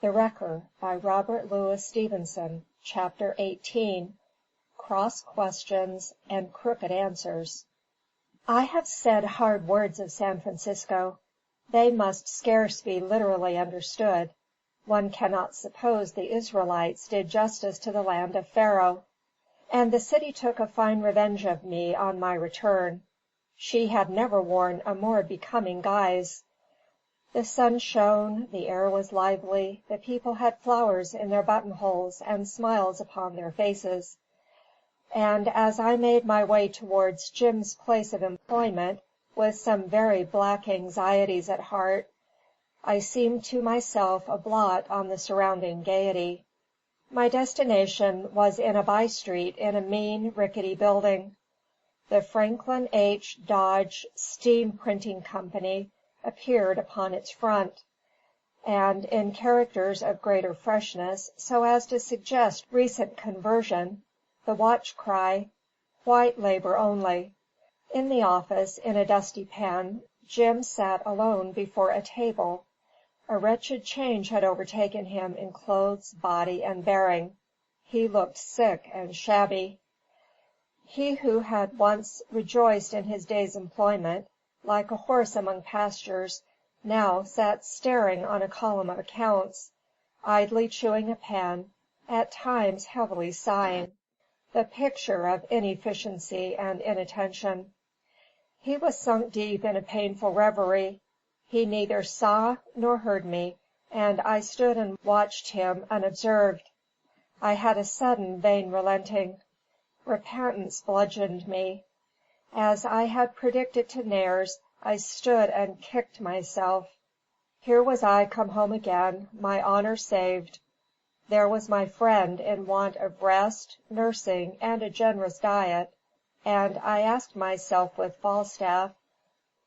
The Wrecker by Robert Louis Stevenson. Chapter 18. Cross Questions and Crooked Answers. I have said hard words of San Francisco. They must scarce be literally understood. One cannot suppose the Israelites did justice to the land of Pharaoh. And the city took a fine revenge of me on my return. She had never worn a more becoming guise. The sun shone, the air was lively, the people had flowers in their buttonholes and smiles upon their faces. And as I made my way towards Jim's place of employment, with some very black anxieties at heart, I seemed to myself a blot on the surrounding gaiety. My destination was in a by-street in a mean, rickety building. The Franklin H. Dodge Steam Printing Company appeared upon its front, and in characters of greater freshness, so as to suggest recent conversion, the watch cry, "White labor only." In the office, in a dusty pen, Jim sat alone before a table. A wretched change had overtaken him in clothes, body, and bearing. He looked sick and shabby. He who had once rejoiced in his day's employment, like a horse among pastures, now sat staring on a column of accounts, idly chewing a pen, at times heavily sighing, the picture of inefficiency and inattention. He was sunk deep in a painful reverie. He neither saw nor heard me, and I stood and watched him unobserved. I had a sudden vain relenting. Repentance bludgeoned me. As I had predicted to Nares, I stood and kicked myself. Here was I come home again, my honour saved. There was my friend in want of rest, nursing, and a generous diet, and I asked myself with Falstaff,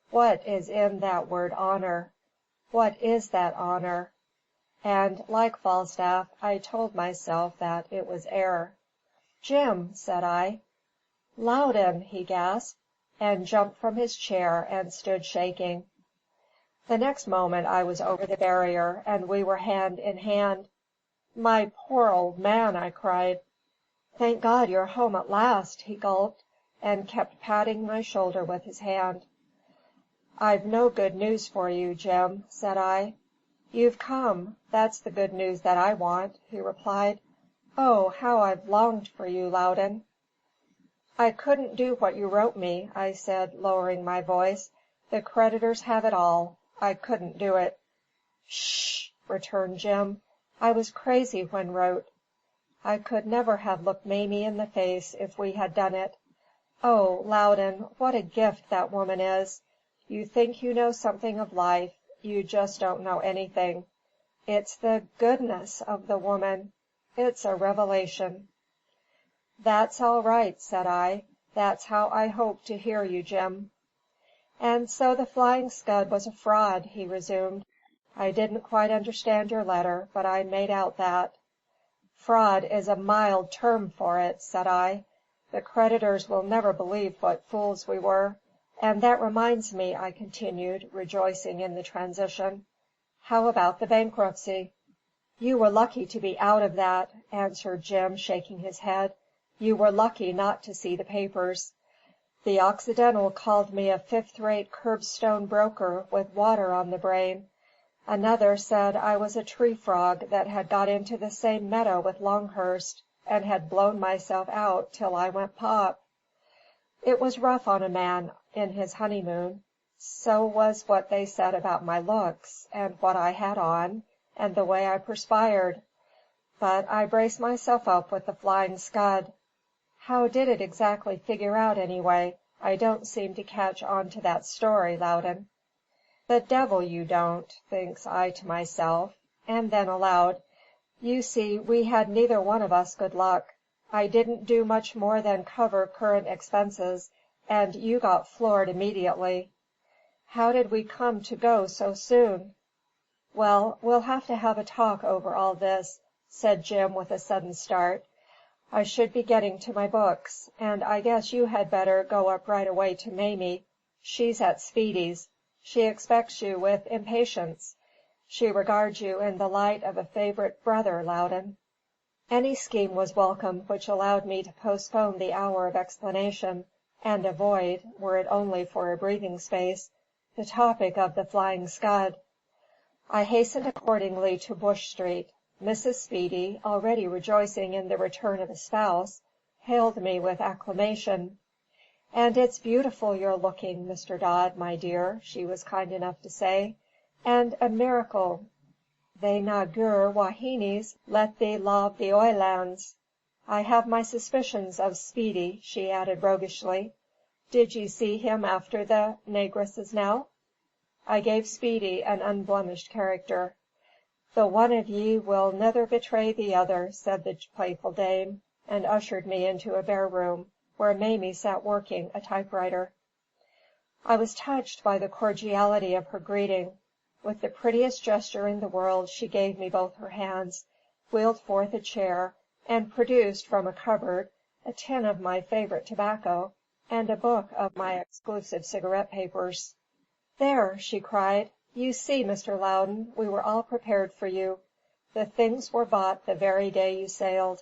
what is in that word honour? What is that honour? And, like Falstaff, I told myself that it was air. "Jim," said I. "Loudon!" he gasped, and jumped from his chair and stood shaking. The next moment I was over the barrier, and we were hand in hand. "My poor old man!" I cried. "Thank God you're home at last!" he gulped, and kept patting my shoulder with his hand. "I've no good news for you, Jim," said I. "You've come. That's the good news that I want," he replied. "Oh, how I've longed for you, Loudon!" "I couldn't do what you wrote me," I said, lowering my voice. "The creditors have it all. I couldn't do it." "Sh!" returned Jim. "I was crazy when wrote. I could never have looked Mamie in the face if we had done it. Oh, Loudon, what a gift that woman is! You think you know something of life, you just don't know anything. It's the goodness of the woman. It's a revelation." "That's all right," said I. "That's how I hoped to hear you, Jim." "And so the Flying Scud was a fraud," he resumed. "I didn't quite understand your letter, but I made out that." "Fraud is a mild term for it," said I. "The creditors will never believe what fools we were. And that reminds me," I continued, rejoicing in the transition. "How about the bankruptcy?" "You were lucky to be out of that," answered Jim, shaking his head. "You were lucky not to see the papers. The Occidental called me a fifth-rate curbstone broker with water on the brain. Another said I was a tree frog that had got into the same meadow with Longhurst, and had blown myself out till I went pop. It was rough on a man in his honeymoon. So was what they said about my looks, and what I had on, and the way I perspired. But I braced myself up with the Flying Scud. How did it exactly figure out, anyway? I don't seem to catch on to that story, Loudon." "The devil you don't," thinks I to myself, and then aloud, "You see, we had neither one of us good luck. I didn't do much more than cover current expenses, and you got floored immediately. How did we come to go so soon?" "Well, we'll have to have a talk over all this," said Jim with a sudden start. "I should be getting to my books, and I guess you had better go up right away to Mamie. She's at Speedy's. She expects you with impatience. She regards you in the light of a favourite brother, Loudon." Any scheme was welcome which allowed me to postpone the hour of explanation, and avoid, were it only for a breathing space, the topic of the Flying Scud. I hastened accordingly to Bush Street. Mrs. Speedy, already rejoicing in the return of a spouse, hailed me with acclamation. "And it's beautiful you're looking, Mr. Dodd, my dear," she was kind enough to say, "and a miracle they na gur wahinis let thee lave the oilands. I have my suspicions of Speedy," she added roguishly. "Did ye see him after the negresses now?" I gave Speedy an unblemished character. "The one of ye will nether betray the other," said the playful dame, and ushered me into a bare room, where Mamie sat working a typewriter. I was touched by the cordiality of her greeting. With the prettiest gesture in the world she gave me both her hands, wheeled forth a chair, and produced from a cupboard a tin of my favourite tobacco, and a book of my exclusive cigarette papers. "There," she cried. "You see, Mr. Loudon, we were all prepared for you. The things were bought the very day you sailed."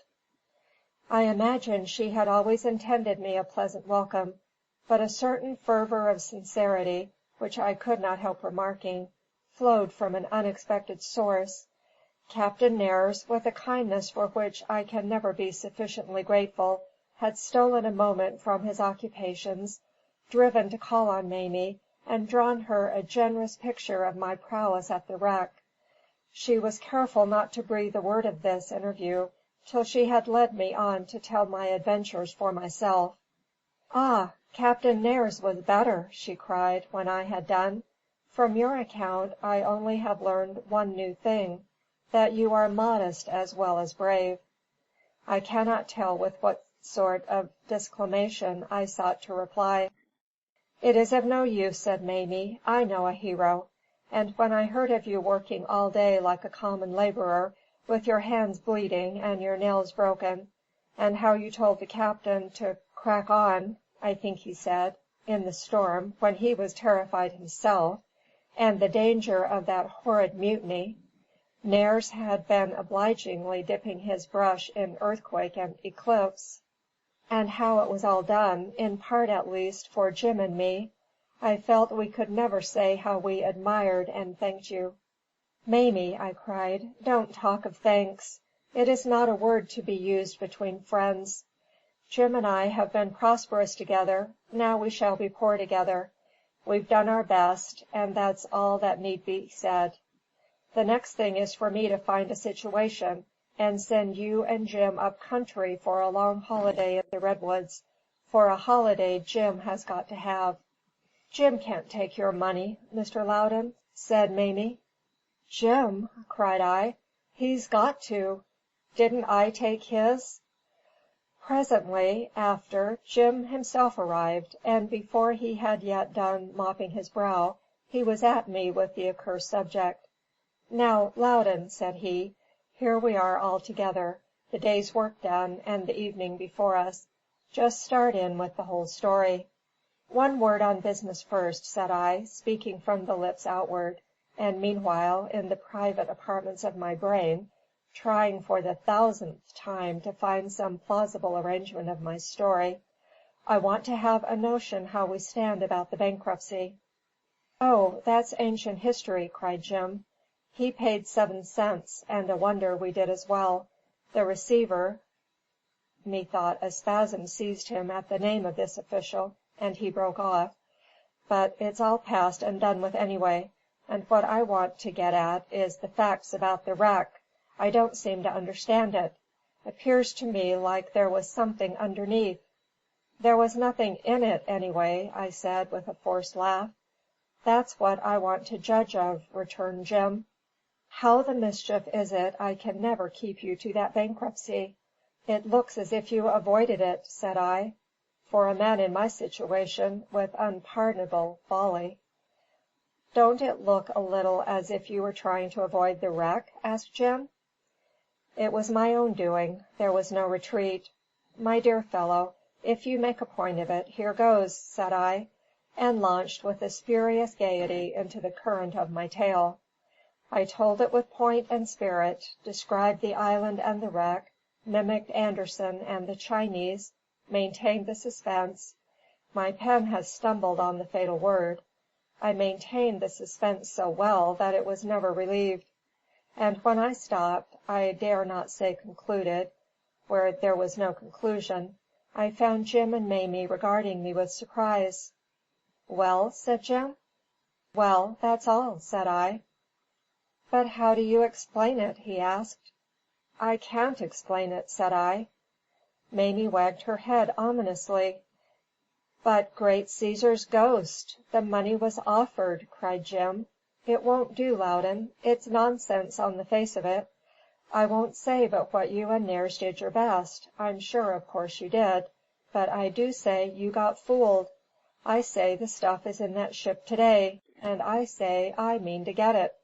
I imagined she had always intended me a pleasant welcome, but a certain fervour of sincerity, which I could not help remarking, flowed from an unexpected source. Captain Nares, with a kindness for which I can never be sufficiently grateful, had stolen a moment from his occupations, driven to call on Mamie, and drawn her a generous picture of my prowess at the wreck. She was careful not to breathe a word of this interview till she had led me on to tell my adventures for myself. "Ah, Captain Nares was better!" she cried, when I had done. "From your account I only have learned one new thing, that you are modest as well as brave." I cannot tell with what sort of disclamation I sought to reply. "It is of no use," said Mamie. "I know a hero. And when I heard of you working all day like a common labourer, with your hands bleeding and your nails broken, and how you told the captain to crack on, I think he said, in the storm, when he was terrified himself, and the danger of that horrid mutiny" Nares had been obligingly dipping his brush in earthquake and eclipse "and how it was all done, in part at least, for Jim and me, I felt we could never say how we admired and thanked you." "Mamie," I cried, "don't talk of thanks. It is not a word to be used between friends. Jim and I have been prosperous together, now we shall be poor together. We've done our best, and that's all that need be said. The next thing is for me to find a situation, and send you and Jim up country for a long holiday in the redwoods, for a holiday Jim has got to have." "Jim can't take your money, Mr. Loudon," said Mamie. "Jim!" cried I. "He's got to. Didn't I take his?" Presently after Jim himself arrived, and before he had yet done mopping his brow, he was at me with the accursed subject. "Now, Loudon," said he, "here we are all together, the day's work done, and the evening before us. Just start in with the whole story." "One word on business first," said I, speaking from the lips outward, and meanwhile, in the private apartments of my brain, trying for the 1000th time to find some plausible arrangement of my story. "I want to have a notion how we stand about the bankruptcy." "Oh, that's ancient history," cried Jim. "He paid 7 cents, and a wonder we did as well. The receiver" methought a spasm seized him at the name of this official, and he broke off. "But it's all past and done with anyway. And what I want to get at is the facts about the wreck. I don't seem to understand it. Appears to me like there was something underneath." "There was nothing in it, anyway," I said, with a forced laugh. "That's what I want to judge of," returned Jim. "How the mischief is it I can never keep you to that bankruptcy?" "It looks as if you avoided it," said I, "for a man in my situation, with unpardonable folly." "Don't it look a little as if you were trying to avoid the wreck?" asked Jim. "It was my own doing. There was no retreat. My dear fellow, if you make a point of it, here goes," said I, and launched with a spurious gaiety into the current of my tale. I told it with point and spirit, described the island and the wreck, mimicked Anderson and the Chinese, maintained the suspense. My pen has stumbled on the fatal word. I maintained the suspense so well that it was never relieved. And when I stopped, I dare not say concluded, where there was no conclusion, I found Jim and Mamie regarding me with surprise. "Well?" said Jim. "Well, that's all," said I. "But how do you explain it?" he asked. "I can't explain it," said I. Mamie wagged her head ominously. "But great Caesar's ghost! The money was offered!" cried Jim. "It won't do, Loudon. It's nonsense on the face of it. I won't say but what you and Nares did your best. I'm sure of course you did. But I do say you got fooled. I say the stuff is in that ship to day, and I say I mean to get it."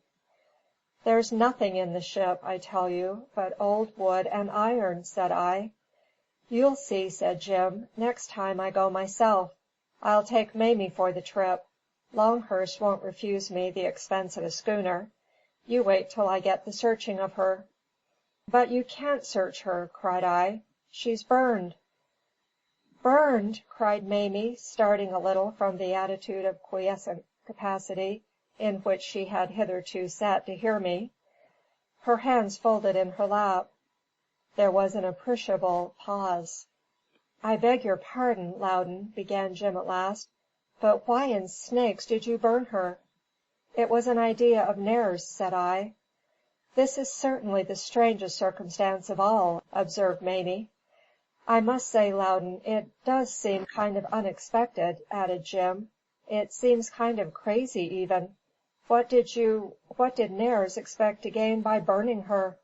"There's nothing in the ship, I tell you, but old wood and iron," said I. "You'll see," said Jim, "next time I go myself. I'll take Mamie for the trip. Longhurst won't refuse me the expense of a schooner. You wait till I get the searching of her." "But you can't search her," cried I. "She's burned." "Burned!" cried Mamie, starting a little from the attitude of quiescent capacity in which she had hitherto sat to hear me. Her hands folded in her lap. There was an appreciable pause. "I beg your pardon, Loudon," began Jim at last, "but why in snakes did you burn her?" "It was an idea of Nares," said I. "This is certainly the strangest circumstance of all," observed Mamie. "I must say, Loudon, it does seem kind of unexpected," added Jim. "It seems kind of crazy, even. What did Nares expect to gain by burning her?"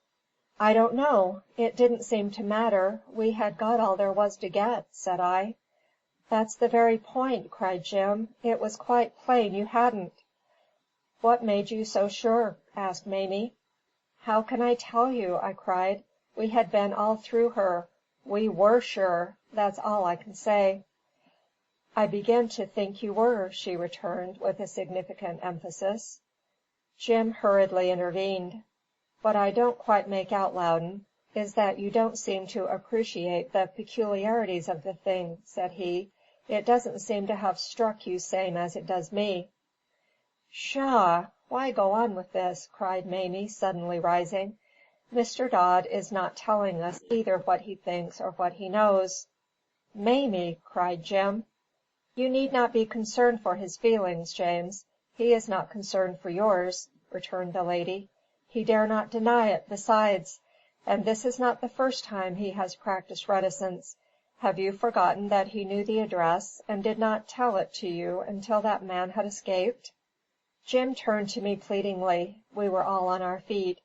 "I don't know. It didn't seem to matter. We had got all there was to get," said I. "That's the very point," cried Jim. "It was quite plain you hadn't." "What made you so sure?" asked Mamie. "How can I tell you?" I cried. "We had been all through her. We were sure. That's all I can say." "I begin to think you were," she returned, with a significant emphasis. Jim hurriedly intervened. "What I don't quite make out, Loudon, is that you don't seem to appreciate the peculiarities of the thing," said he. "It doesn't seem to have struck you same as it does me." "Pshaw! Why go on with this?" cried Mamie, suddenly rising. "Mr. Dodd is not telling us either what he thinks or what he knows." "Mamie!" cried Jim. "You need not be concerned for his feelings, James. He is not concerned for yours," returned the lady. "He dare not deny it, besides. And this is not the first time he has practised reticence. Have you forgotten that he knew the address, and did not tell it to you until that man had escaped?" Jim turned to me pleadingly. We were all on our feet.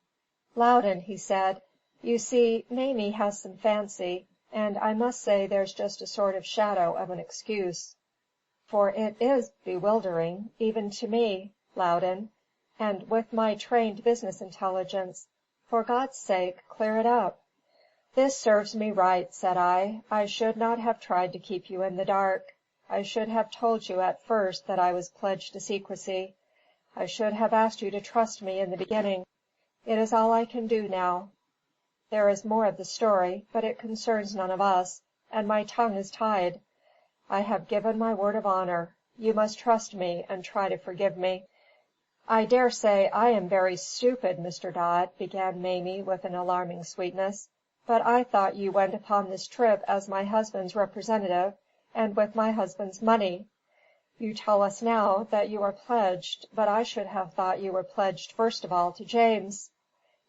"Loudon," he said, "you see, Mamie has some fancy, and I must say there's just a sort of shadow of an excuse. For it is bewildering, even to me, Loudon, and with my trained business intelligence. For God's sake, clear it up." "This serves me right," said I. "I should not have tried to keep you in the dark. I should have told you at first that I was pledged to secrecy. I should have asked you to trust me in the beginning. It is all I can do now. There is more of the story, but it concerns none of us, and my tongue is tied. I have given my word of honour. You must trust me, and try to forgive me." "I dare say I am very stupid, Mr. Dodd," began Mamie with an alarming sweetness, "but I thought you went upon this trip as my husband's representative, and with my husband's money. You tell us now that you are pledged, but I should have thought you were pledged first of all to James.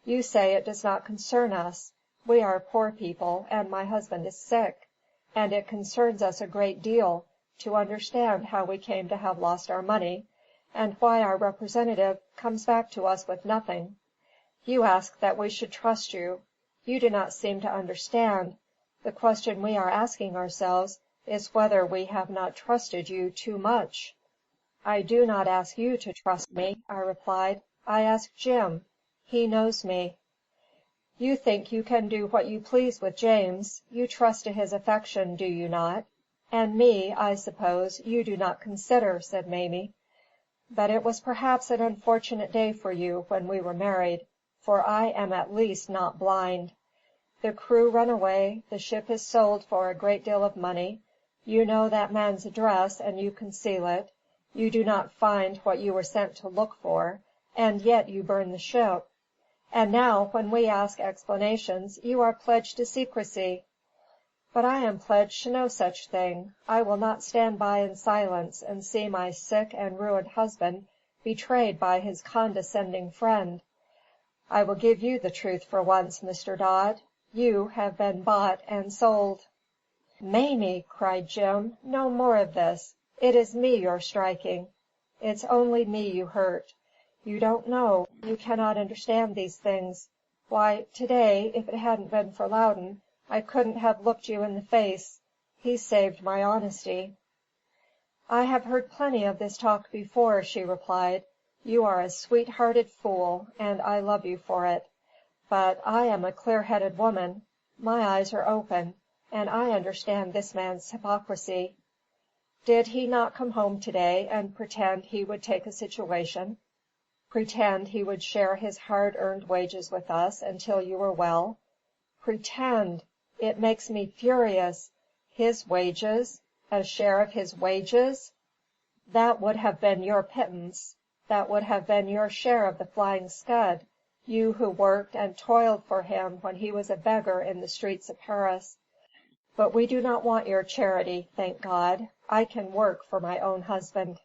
You say it does not concern us. We are poor people, and my husband is sick, and it concerns us a great deal to understand how we came to have lost our money, and why our representative comes back to us with nothing. You ask that we should trust you. You do not seem to understand. The question we are asking ourselves is whether we have not trusted you too much." "I do not ask you to trust me," I replied. "I ask Jim. He knows me." "You think you can do what you please with James. You trust to his affection, do you not? And me, I suppose, you do not consider," said Mamie. But it was perhaps an unfortunate day for you when we were married, for I am at least not blind. The crew run away, the ship is sold for a great deal of money, you know that man's address and you conceal it, you do not find what you were sent to look for, and yet you burn the ship. And now, when we ask explanations, you are pledged to secrecy. But I am pledged to no such thing. I will not stand by in silence and see my sick and ruined husband betrayed by his condescending friend. I will give you the truth for once, Mr. Dodd. You have been bought and sold." "Mamie!" cried Jim. "No more of this. It is me you're striking. It's only me you hurt. You don't know, you cannot understand these things. Why, to day, if it hadn't been for Loudon, I couldn't have looked you in the face. He saved my honesty." "I have heard plenty of this talk before," she replied. "You are a sweet-hearted fool, and I love you for it. But I am a clear-headed woman. My eyes are open, and I understand this man's hypocrisy. Did he not come home to day and pretend he would take a situation? Pretend he would share his hard-earned wages with us until you were well? Pretend! It makes me furious. His wages! A share of his wages! That would have been your pittance. That would have been your share of the Flying Scud, you who worked and toiled for him when he was a beggar in the streets of Paris. But we do not want your charity, thank God. I can work for my own husband.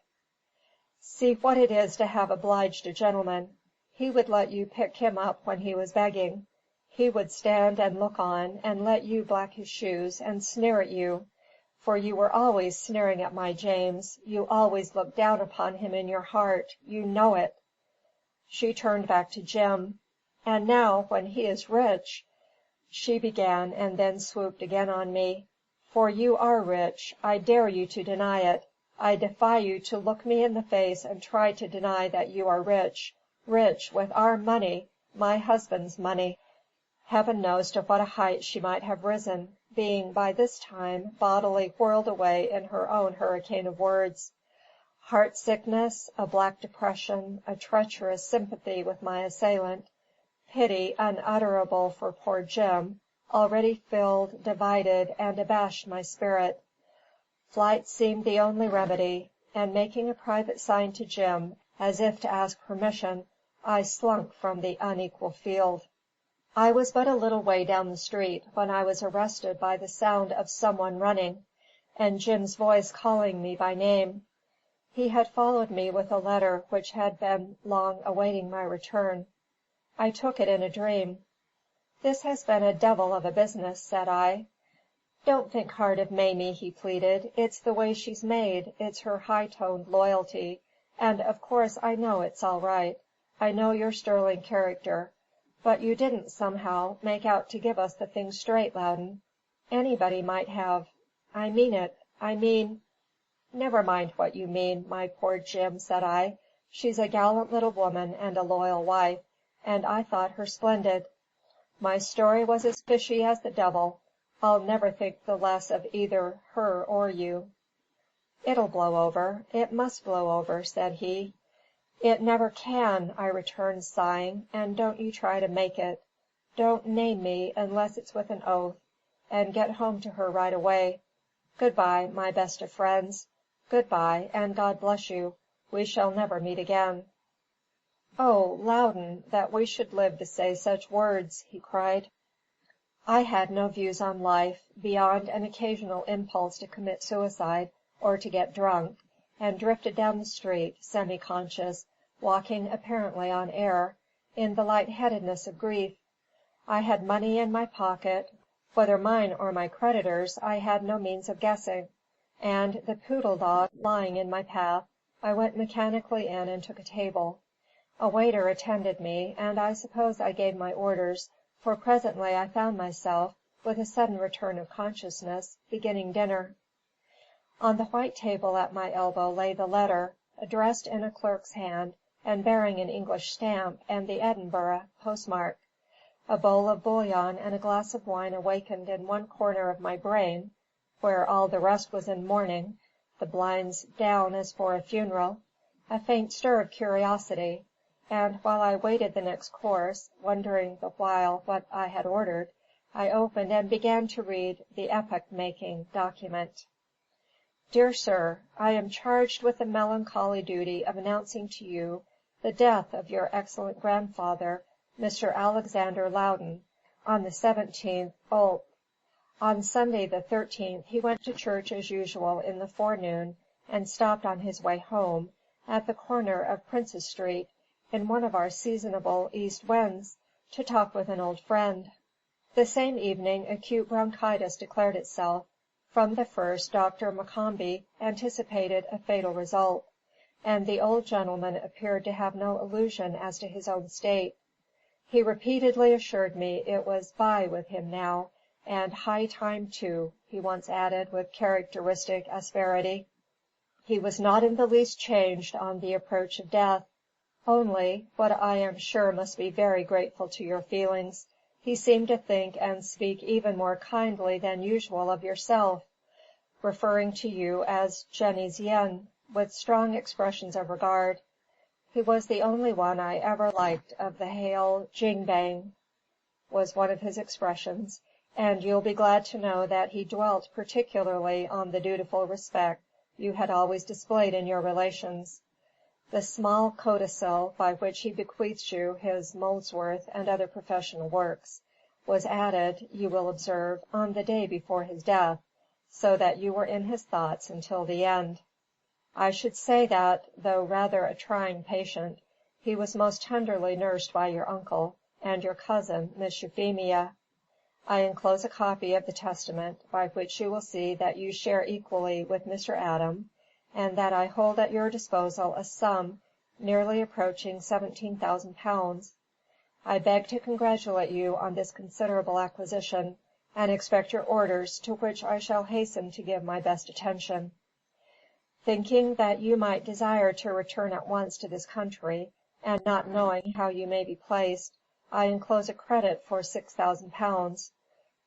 See what it is to have obliged a gentleman. He would let you pick him up when he was begging. He would stand and look on, and let you black his shoes, and sneer at you. For you were always sneering at my James. You always looked down upon him in your heart. You know it." She turned back to Jim. "And now, when he is rich," she began, and then swooped again on me. "For you are rich. I dare you to deny it. I defy you to look me in the face and try to deny that you are rich. Rich with our money, my husband's money." Heaven knows to what a height she might have risen, being by this time bodily whirled away in her own hurricane of words. Heart-sickness, a black depression, a treacherous sympathy with my assailant, pity unutterable for poor Jim, already filled, divided, and abashed my spirit. Flight seemed the only remedy, and making a private sign to Jim, as if to ask permission, I slunk from the unequal field. I was but a little way down the street when I was arrested by the sound of some one running, and Jim's voice calling me by name. He had followed me with a letter which had been long awaiting my return. I took it in a dream. "This has been a devil of a business," said I. "Don't think hard of Mamie," he pleaded. "It's the way she's made. It's her high-toned loyalty. And of course I know it's all right. I know your sterling character. But you didn't, somehow, make out to give us the thing straight, Loudon. Anybody might have. I mean it. I mean—" "Never mind what you mean, my poor Jim," said I. "She's a gallant little woman and a loyal wife, and I thought her splendid. My story was as fishy as the devil. I'll never think the less of either her or you." "It'll blow over. It must blow over," said he. "It never can," I returned, sighing, "and don't you try to make it. Don't name me unless it's with an oath, and get home to her right away. Good bye, my best of friends. Good bye, and God bless you. We shall never meet again." "Oh, Loudon, that we should live to say such words!" he cried. I had no views on life, beyond an occasional impulse to commit suicide, or to get drunk, and drifted down the street, semi-conscious, walking apparently on air, in the light-headedness of grief. I had money in my pocket, whether mine or my creditors' I had no means of guessing, and, the poodle dog lying in my path, I went mechanically in and took a table. A waiter attended me, and I suppose I gave my orders, for presently I found myself, with a sudden return of consciousness, beginning dinner. On the white table at my elbow lay the letter, addressed in a clerk's hand, and bearing an English stamp and the Edinburgh postmark. A bowl of bouillon and a glass of wine awakened in one corner of my brain, where all the rest was in mourning, the blinds down as for a funeral, a faint stir of curiosity, and while I waited the next course, wondering the while what I had ordered, I opened and began to read the epoch-making document. Dear Sir, I am charged with the melancholy duty of announcing to you the death of your excellent grandfather, Mr. Alexander Loudon, on the 17th ult. On Sunday the 13th he went to church as usual in the forenoon, and stopped on his way home, at the corner of Princes Street, in one of our seasonable east winds, to talk with an old friend. The same evening acute bronchitis declared itself. From the first Dr. Maccombie anticipated a fatal result, and the old gentleman appeared to have no illusion as to his own state. He repeatedly assured me it was "by" with him now, and "high time too," he once added with characteristic asperity. He was not in the least changed on the approach of death; only, what I am sure must be very grateful to your feelings, he seemed to think and speak even more kindly than usual of yourself, referring to you as Jenny Zien, with strong expressions of regard. He was the only one I ever liked of the hail jingbang, was one of his expressions, and you'll be glad to know that he dwelt particularly on the dutiful respect you had always displayed in your relations. The small codicil by which he bequeaths you his Molesworth and other professional works, was added, you will observe, on the day before his death, so that you were in his thoughts until the end. I should say that, though rather a trying patient, he was most tenderly nursed by your uncle, and your cousin, Miss Euphemia. I enclose a copy of the testament, by which you will see that you share equally with Mr. Adam, and that I hold at your disposal a sum nearly approaching £17,000. I beg to congratulate you on this considerable acquisition, and expect your orders, to which I shall hasten to give my best attention. Thinking that you might desire to return at once to this country, and not knowing how you may be placed, I enclose a credit for £6,000.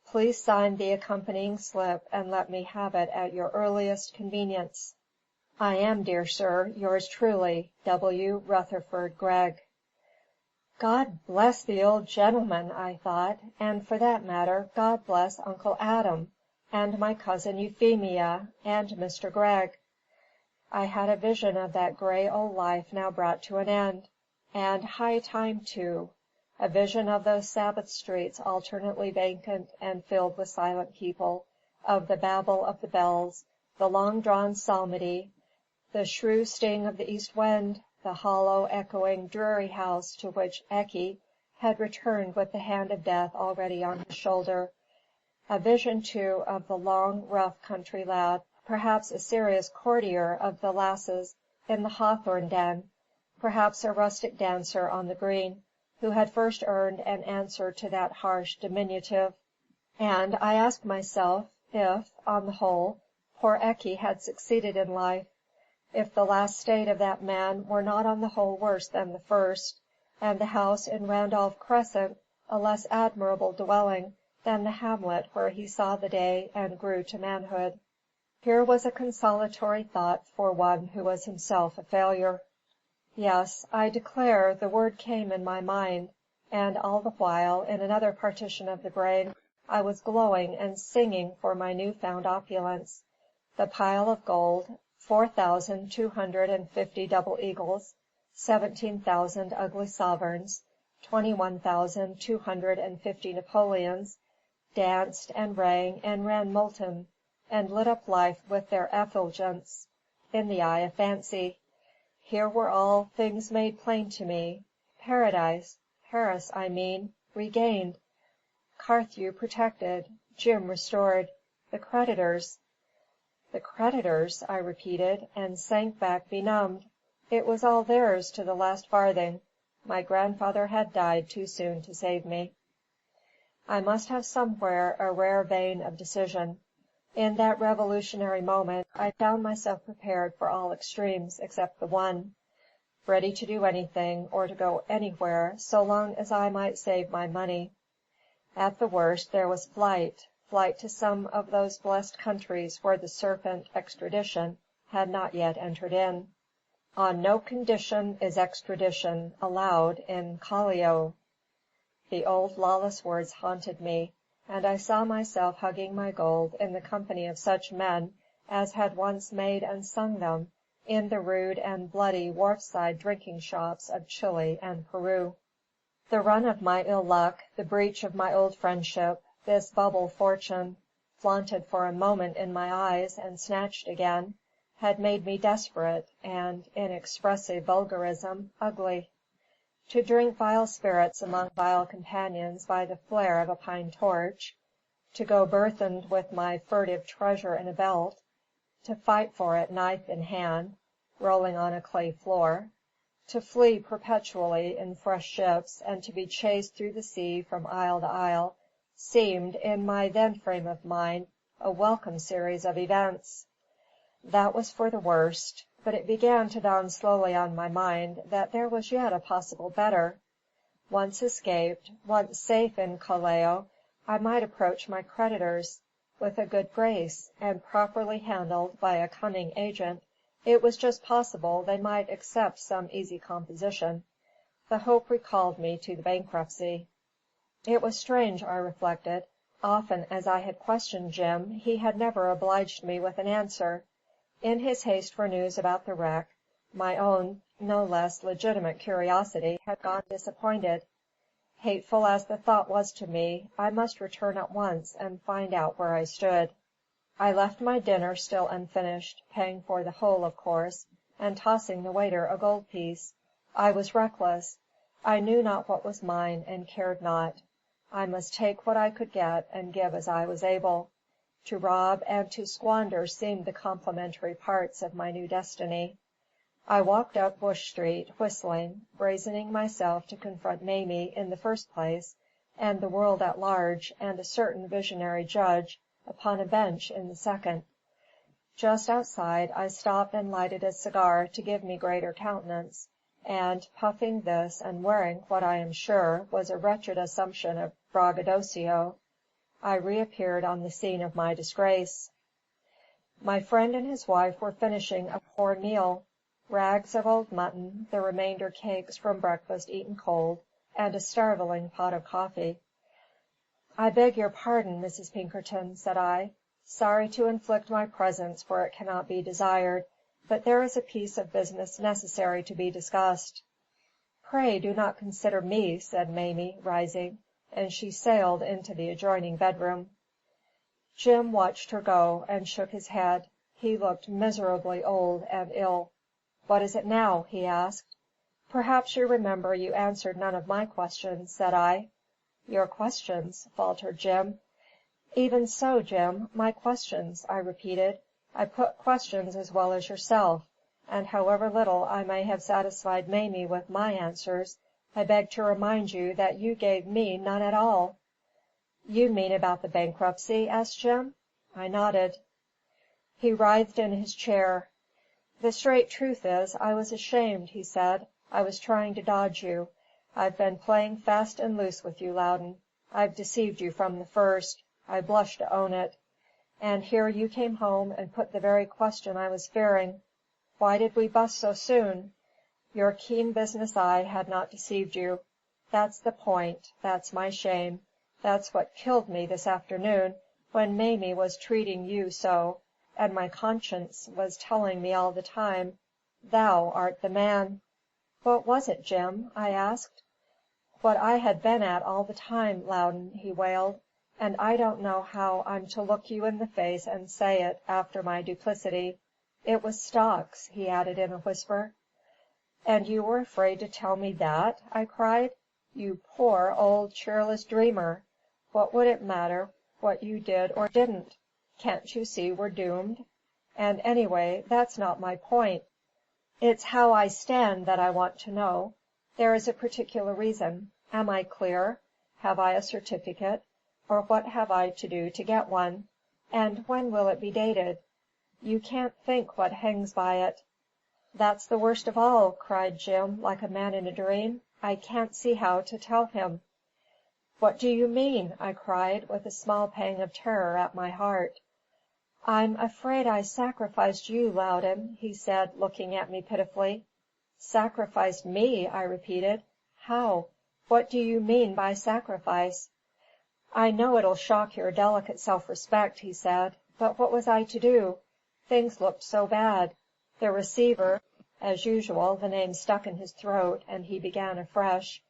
Please sign the accompanying slip, and let me have it at your earliest convenience. I am, dear sir, yours truly, W. Rutherford Gregg. God bless the old gentleman, I thought, and for that matter, God bless Uncle Adam, and my cousin Euphemia, and Mr. Gregg. I had a vision of that grey old life now brought to an end, and high time too, a vision of those Sabbath streets alternately vacant and filled with silent people, of the babble of the bells, the long-drawn psalmody, the shrew sting of the east wind, the hollow, echoing, dreary house to which Ecce had returned with the hand of death already on his shoulder; a vision, too, of the long, rough country lad, perhaps a serious courtier of the lasses in the hawthorn den, perhaps a rustic dancer on the green, who had first earned an answer to that harsh diminutive; and I asked myself if, on the whole, poor Ecce had succeeded in life, if the last state of that man were not on the whole worse than the first, and the house in Randolph Crescent a less admirable dwelling than the hamlet where he saw the day and grew to manhood. Here was a consolatory thought for one who was himself a failure. Yes, I declare the word came in my mind, and all the while, in another partition of the brain, I was glowing and singing for my new-found opulence. The pile of gold, 4,250 double eagles, 17,000 ugly sovereigns, 21,250 Napoleons, danced and rang and ran molten, and lit up life with their effulgence in the eye of fancy. Here were all things made plain to me. Paradise, Paris, I mean, regained; Carthew protected; Jim restored; the creditors, I repeated, and sank back benumbed. It was all theirs to the last farthing. My grandfather had died too soon to save me. I must have somewhere a rare vein of decision. In that revolutionary moment I found myself prepared for all extremes except the one, ready to do anything or to go anywhere so long as I might save my money. At the worst there was flight to some of those blessed countries where the serpent extradition had not yet entered in. On no condition is extradition allowed in Callao. The old lawless words haunted me, and I saw myself hugging my gold in the company of such men as had once made and sung them in the rude and bloody wharf-side drinking shops of Chile and Peru. The run of my ill luck, the breach of my old friendship, this bubble fortune, flaunted for a moment in my eyes and snatched again, had made me desperate and, in expressive vulgarism, ugly. To drink vile spirits among vile companions by the flare of a pine torch, to go burthened with my furtive treasure in a belt, to fight for it knife in hand, rolling on a clay floor, to flee perpetually in fresh ships, and to be chased through the sea from isle to isle, seemed, in my then frame of mind, a welcome series of events. That was for the worst, but it began to dawn slowly on my mind that there was yet a possible better. Once escaped, once safe in Callao, I might approach my creditors. With a good grace, and properly handled by a cunning agent, it was just possible they might accept some easy composition. The hope recalled me to the bankruptcy. It was strange, I reflected. Often as I had questioned Jim, he had never obliged me with an answer. In his haste for news about the wreck, my own no less legitimate curiosity had gone disappointed. Hateful as the thought was to me, I must return at once and find out where I stood. I left my dinner still unfinished, paying for the whole, of course, and tossing the waiter a gold piece. I was reckless. I knew not what was mine, and cared not. I must take what I could get, and give as I was able. To rob and to squander seemed the complementary parts of my new destiny. I walked up Bush Street, whistling, brazening myself to confront Mamie in the first place, and the world at large, and a certain visionary judge upon a bench in the second. Just outside, I stopped and lighted a cigar to give me greater countenance, and, puffing this and wearing what I am sure was a wretched assumption of braggadocio, I reappeared on the scene of my disgrace. My friend and his wife were finishing a poor meal. Rags of old mutton, the remainder cakes from breakfast eaten cold, and a starveling pot of coffee. "I beg your pardon, Mrs. Pinkerton," said I. "Sorry to inflict my presence where it cannot be desired, but there is a piece of business necessary to be discussed." "Pray do not consider me," said Mamie, rising, and she sailed into the adjoining bedroom. Jim watched her go, and shook his head. He looked miserably old and ill. "What is it now?" he asked. "Perhaps you remember you answered none of my questions," said I. "Your questions?" faltered Jim. "Even so, Jim, my questions," I repeated. "I put questions as well as yourself, and however little I may have satisfied Mamie with my answers, I beg to remind you that you gave me none at all." "You mean about the bankruptcy?" asked Jim. I nodded. He writhed in his chair. "The straight truth is, I was ashamed," he said. "I was trying to dodge you. I've been playing fast and loose with you, Loudon. I've deceived you from the first. I blush to own it. And here you came home and put the very question I was fearing. Why did we bust so soon? Your keen business eye had not deceived you. That's the point. That's my shame. That's what killed me this afternoon, when Mamie was treating you so, and my conscience was telling me all the time, 'Thou art the man.'" "What was it, Jim?" I asked. "What I had been at all the time, Loudon," he wailed. "And I don't know how I'm to look you in the face and say it, after my duplicity. It was stocks," he added in a whisper. "And you were afraid to tell me that?" I cried. "You poor old cheerless dreamer! What would it matter what you did or didn't? Can't you see we're doomed? And anyway, that's not my point. It's how I stand that I want to know. There is a particular reason. Am I clear? Have I a certificate? Or what have I to do to get one? And when will it be dated? You can't think what hangs by it." "That's the worst of all," cried Jim, like a man in a dream. "I can't see how to tell him." "What do you mean?" I cried, with a small pang of terror at my heart. "I'm afraid I sacrificed you, Loudon," he said, looking at me pitifully. "Sacrificed me?" I repeated. "How? What do you mean by sacrifice?" "I know it'll shock your delicate self-respect," he said, "but what was I to do? Things looked so bad. The receiver—" As usual, the name stuck in his throat, and he began afresh.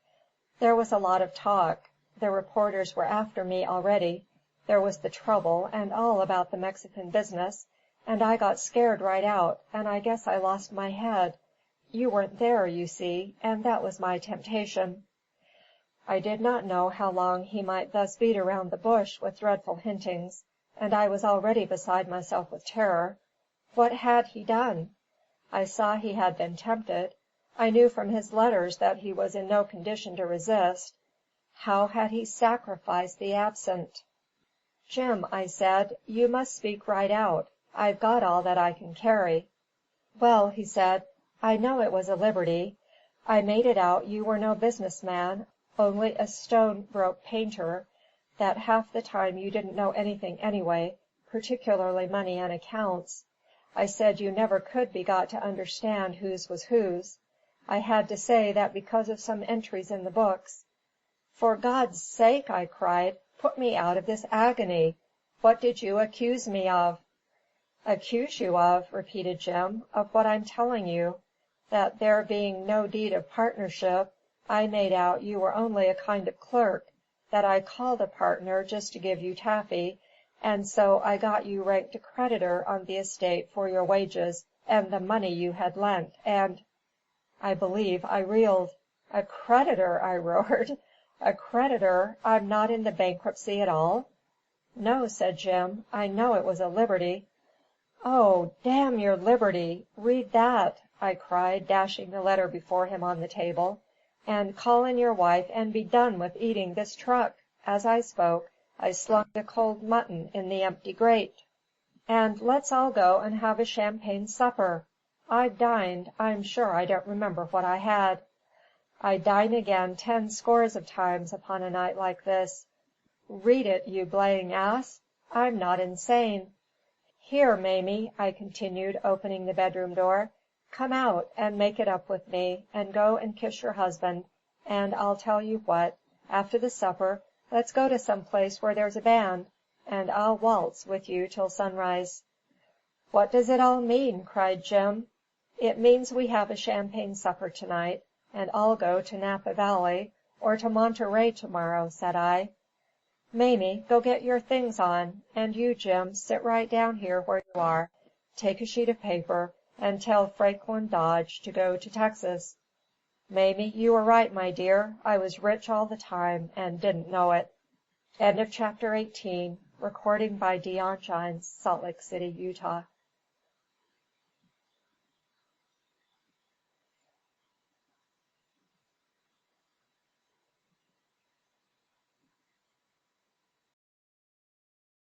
"There was a lot of talk. The reporters were after me already. There was the trouble, and all about the Mexican business, and I got scared right out, and I guess I lost my head. You weren't there, you see, and that was my temptation." I did not know how long he might thus beat around the bush with dreadful hintings, and I was already beside myself with terror. What had he done? I saw he had been tempted. I knew from his letters that he was in no condition to resist. How had he sacrificed the absent? "Jim," I said, "you must speak right out. I've got all that I can carry." "Well," he said, "I know it was a liberty. I made it out you were no business man, only a stone broke painter, that half the time you didn't know anything anyway, particularly money and accounts. I said you never could be got to understand whose was whose. I had to say that because of some entries in the books." "For God's sake," I cried, "put me out of this agony. What did you accuse me of?" "Accuse you of?" repeated Jim. "Of what I'm telling you. That there being no deed of partnership, I made out you were only a kind of clerk, that I called a partner just to give you taffy, and so I got you ranked a creditor on the estate for your wages and the money you had lent, and—" I believe I reeled. "A creditor!" I roared. "A creditor! I'm not in the bankruptcy at all?" "No," said Jim. "I know it was a liberty." "Oh, damn your liberty! Read that," I cried, dashing the letter before him on the table, "and call in your wife and be done with eating this truck." As I spoke, I slung the cold mutton in the empty grate. "And let's all go and have a champagne supper. I've dined. I'm sure I don't remember what I had. I dine again 10 scores of times upon a night like this. Read it, you blaying ass! I'm not insane. Here, Mamie," I continued, opening the bedroom door, "come out and make it up with me, and go and kiss your husband, and I'll tell you what, after the supper, let's go to some place where there's a band, and I'll waltz with you till sunrise." "What does it all mean?" cried Jim. "It means we have a champagne supper to night, and I'll go to Napa Valley or to Monterey to morrow," said I. "Mamie, go get your things on, and you, Jim, sit right down here where you are. Take a sheet of paper, and tell Franklin Dodge to go to Texas. Mamie, you were right, my dear. I was rich all the time, and didn't know it." Chapter 18. Recording by Dion Gines, Salt Lake City, Utah.